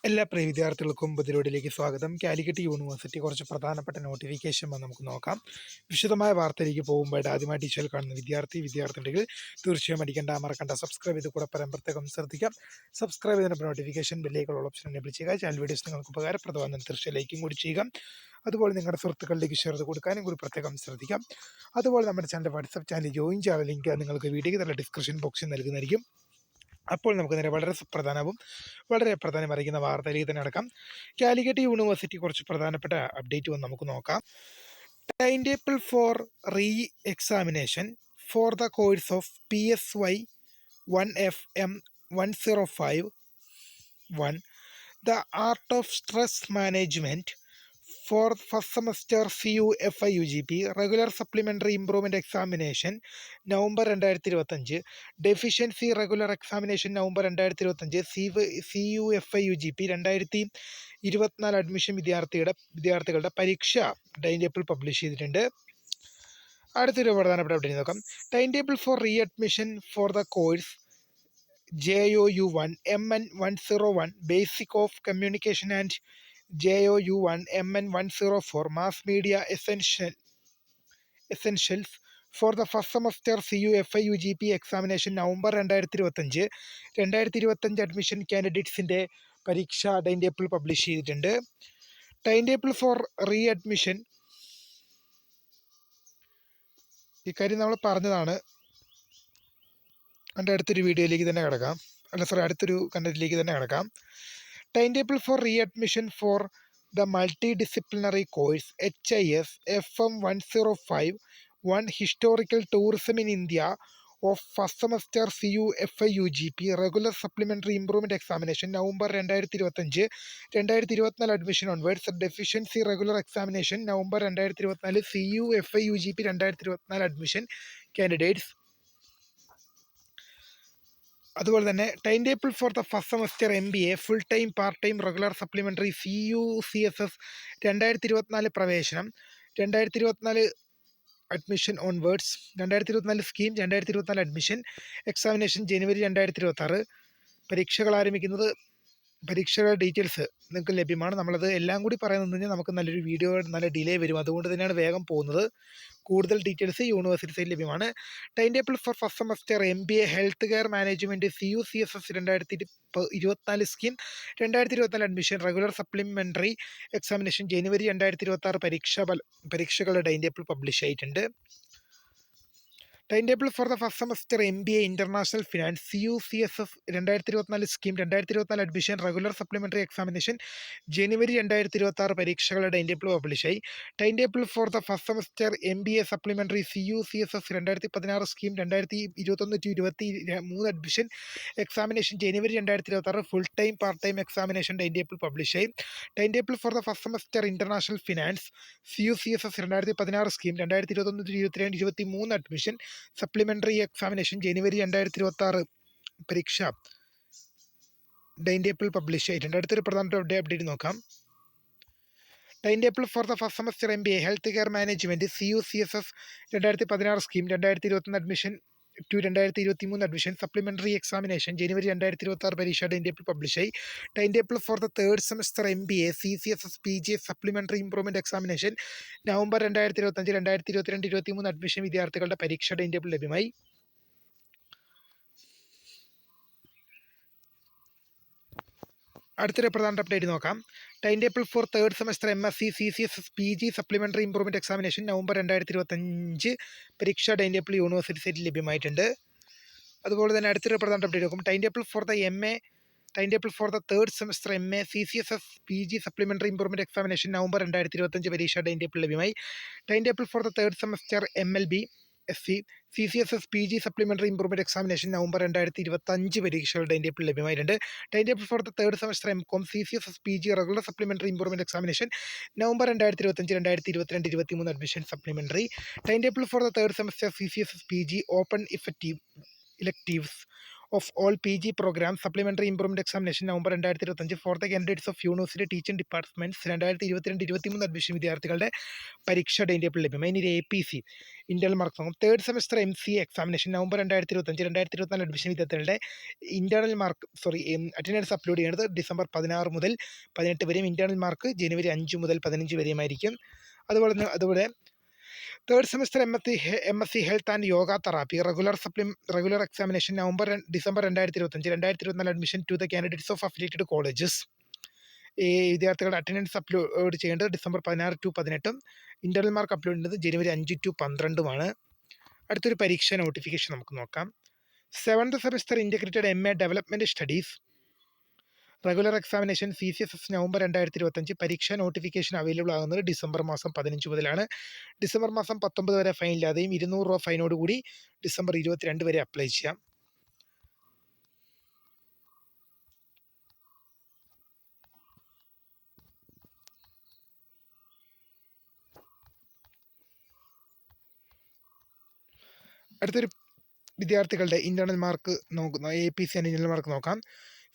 എല്ലാ പ്രിയ വിദ്യാർത്ഥികൾക്കും പുതിയതിലേക്ക് സ്വാഗതം. കാലിക്കറ്റ് യൂണിവേഴ്സിറ്റി കുറച്ച് പ്രധാനപ്പെട്ട നോട്ടിഫിക്കേഷൻ നമുക്ക് നോക്കാം. വിശദമായ വാർത്തയിലേക്ക് പോകുമ്പോൾ ആദ്യമായി ടീച്ചർ കാണുന്ന വിദ്യാർത്ഥികൾ തീർച്ചയായും അടിക്കേണ്ട മറക്കണ്ട സബ്സ്ക്രൈബ് ചെയ്ത് കൂടെ പ്രത്യേകം ശ്രദ്ധിക്കാം. സബ്സ്ക്രൈബ് ചെയ്തതിനൊപ്പം നോട്ടിഫിക്കേഷൻ ബെല്ലേക്കുള്ള ഓപ്ഷൻ എനേബിൾ ചെയ്യുക. ചാനൽ വീഡിയോസ് നിങ്ങൾക്ക് ഉപകാരപ്രദമാണെന്ന് തീർച്ചയായും ലൈക്കും കൂടി ചെയ്യുക. അതുപോലെ നിങ്ങളുടെ സുഹൃത്തുക്കളിലേക്ക് ഷെയർ ചെയ്ത് കൊടുക്കാനും കൂടി പ്രത്യേകം ശ്രദ്ധിക്കാം. അതുപോലെ നമ്മുടെ ചാനൽ വാട്സ്ആപ്പ് ചാനൽ ജോയിൻ ചെയ്യാൻ ലിങ്ക് നിങ്ങൾക്ക് വീഡിയോയ്ക്ക് നല്ല ഡിസ്ക്രിപ്ഷൻ ബോക്സിൽ നൽകുന്നതായിരിക്കും. അപ്പോൾ നമുക്ക് നേരെ വളരെ പ്രധാനമറിയിക്കുന്ന വാർത്തയിലേക്ക് തന്നെ അടക്കാം. കാലിക്കറ്റ് യൂണിവേഴ്സിറ്റി കുറച്ച് പ്രധാനപ്പെട്ട അപ്ഡേറ്റ് വന്ന് നമുക്ക് നോക്കാം. Time table for re examination for the course of PSY 1FM 1051 the art of stress management for first semester CUFIUGP regular supplementary improvement examination November 2025, deficiency regular examination November 2025, CUFIUGP 2024 admission വിദ്യാർത്ഥികളുടെ പരീക്ഷ time table publish ചെയ്തിട്ടുണ്ട്. അടുത്തൊരു പ്രധാനപ്പെട്ട update നോക്കാം. Time table for re admission for the course JOU1 MN 101 basic of communication and JOU1 MN 104 Mass Media Essentials for the first semester CUFIUGP examination November 2025 admission കാൻഡിഡേറ്റ്സിൻ്റെ പരീക്ഷ time table publish ചെയ്തിട്ടുണ്ട്. Time table for re admission ഇക്കാര്യം നമ്മൾ പറഞ്ഞതാണ്. അതിൻ്റെ അടുത്തൊരു വീഡിയോയിലേക്ക് തന്നെ കിടക്കാം, അടുത്തൊരു കണ്ടന്റിലേക്ക് തന്നെ കിടക്കാം. Time table for re admission for the multidisciplinary course HIS FM 105 historical tourism in India of first semester CUFIUGP regular supplementary improvement examination November 2025 admission onwards deficiency regular examination November 2024 CUFIUGP 2024 admission candidates. അതുപോലെ തന്നെ time table for the first semester MBA full time part time regular supplementary CUCSS 2024 പ്രവേശനം 2024 admission onwards 2024 scheme 2024 admission examination ജനുവരി 2026. പരീക്ഷകൾ ആരംഭിക്കുന്നത് പരീക്ഷയുടെ details നിങ്ങൾക്ക് ലഭ്യമാണ്. നമ്മളത് എല്ലാം കൂടി പറയുന്നത് കഴിഞ്ഞാൽ നമുക്ക് നല്ലൊരു വീഡിയോ നല്ല ഡിലേ വരും, അതുകൊണ്ട് തന്നെയാണ് വേഗം പോകുന്നത്. കൂടുതൽ ഡീറ്റെയിൽസ് യൂണിവേഴ്സിറ്റി സൈറ്റിൽ ലഭ്യമാണ്. Time table for first semester MBA health care management CUCSS 2024 scheme 2024 admission regular supplementary examination ജനുവരി 2026 പരീക്ഷകളുടെ ടൈം ടേബിൾ പബ്ലിഷ് ആയിട്ടുണ്ട്. Time table for the first semester MBA international finance CUCSS 2024 scheme 2024 admission regular supplementary examination ജനുവരി 2026 പരീക്ഷകളുടെ time table പബ്ലിഷായി. Time table for the first semester MBA supplementary CUCSS 2016 scheme 2021-23 admission examination January 2026 full time part time examination time table പബ്ലിഷായി. Time table for the first semester international finance CUCSS 2016 scheme 2021-23 admission supplementary examination ജനുവരി 2026 പരീക്ഷ time table publish ആയിട്ടുണ്ട്. അടുത്തൊരു പ്രധാനപ്പെട്ട update നോക്കാം. Time table for the first semester MBA health care management CUCSS 2016 scheme 2021 admission to 2023 admission supplementary examination ജനുവരി 2026 പരീക്ഷ time table പബ്ലിഷായി. Time table for the third semester MBA CCSS PG supplementary improvement examination November 2025 2022-23 admission വിദ്യാർത്ഥികളുടെ പരീക്ഷ time table ലഭ്യമായി. അടുത്തൊരു പ്രധാന update നോക്കാം. Time table for third semester MSc CCSS PG supplementary improvement examination November 2025 പരീക്ഷ time table university സൈറ്റിൽ ലഭ്യമായിട്ടുണ്ട്. അതുപോലെ തന്നെ അടുത്തൊരു പ്രധാന അപ്ഡേറ്റ് നോക്കും. Time table for the third semester MA CCSS PG supplementary improvement examination November 2025 പരീക്ഷ ടൈം ടേബിൾ ലഭ്യമായി. Time table for the third semester MLB SC CCSS PG supplementary improvement examination November 2025 പരീക്ഷകളുടെ time table ലഭ്യമായിട്ടുണ്ട്. Time table for the third semester MCOM CCSS PG regular supplementary improvement examination നവംബർ 2025-2022-23 admission supplementary. Time table for the third semester CCSS PG open electives of all PG programme supplementary improvement examination November 2025 for the candidates of university teaching departments 2022-23 admission വിദ്യാർത്ഥികളുടെ പരീക്ഷ time table ലഭ്യമാണ്. ഇനി APC internal mark നോക്കും. Third semester MCA examination November 2025 2024 admission വിദ്യാർത്ഥികളുടെ internal mark attendance upload ചെയ്യുന്നത് December 16 മുതൽ 18 വരെയും internal mark ജനുവരി 5 മുതൽ 15 വരെയുമായിരിക്കും. അതുപോലെ third semester MSc health and yoga therapy regular examination December 2025 admission to the candidates of affiliated colleges. ഈ വിദ്യാർത്ഥികളുടെ അറ്റൻഡൻസ് അപ്ലോഡ് ചെയ്യേണ്ടത് December 16 to 18, internal mark upload ചെയ്യുന്നത് ജനുവരി 5 to 12. അടുത്തൊരു പരീക്ഷ നോട്ടിഫിക്കേഷൻ നമുക്ക് നോക്കാം. Seventh semester integrated MA development studies regular examination CCSS November 2025. പരീക്ഷ നോട്ടിഫിക്കേഷൻ അവൈലബിൾ ആകുന്നത് ഡിസംബർ മാസം 15 മുതലാണ്. ഡിസംബർ മാസം 19 വരെ ഫൈൻ ഇല്ലാതെയും 200 രൂപ ഫൈനോട് കൂടി ഡിസംബർ 22 വരെ അപ്ലൈ ചെയ്യാം. അടുത്തൊരു വിദ്യാർത്ഥികളുടെ ഇന്റേണൽ മാർക്ക് നോക്കുന്ന APC ആൻഡ് ഇന്റേണൽ മാർക്ക് നോക്കാം.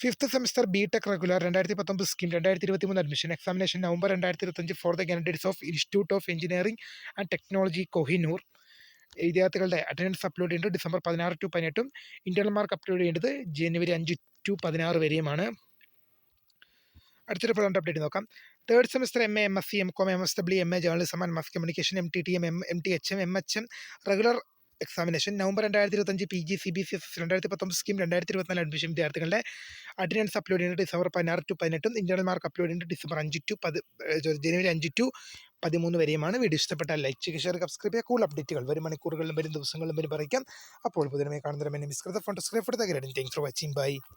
Fifth semester BTech regular 2019 scheme 2023 admission examination November 2025 for the candidates of institute of engineering and technology Kohinoor. വിദ്യാർത്ഥികളുടെ അറ്റൻഡൻസ് അപ്ലോഡ് ചെയ്യേണ്ടത് December 16 to 18, internal mark upload ചെയ്യേണ്ടത് ജനുവരി 5 to 16 വരെയുമാണ്. അടുത്തൊരു പ്രധാന update നോക്കാം. Third semester MA MSc MCom MSW MA journalism and mass communication MTTM MTHM MHM regular examination November 2025 PG CBCSS 2019 scheme 2024 admission വിദ്യാർത്ഥികളുടെ attendance upload ചെയ്യുന്നത് December 16 to 18, internal mark upload ചെയ്യുന്നത് ജനുവരി 5 to 13 വരെയുമാണ്. Video ഇഷ്ടപ്പെട്ടാൽ like ചെയ്യുക, share, subscribe ചെയ്യുക. കൂടുതൽ അപ്ഡേറ്റുകൾ വരും മണിക്കൂറുകളിലും വരും ദിവസങ്ങളിലും വരും പറയിക്കാം. അപ്പോൾ പുതിയ കാണുന്നവരെ മിസ് ഫോൺ subscribe for the guidance. Thanks for watching. By.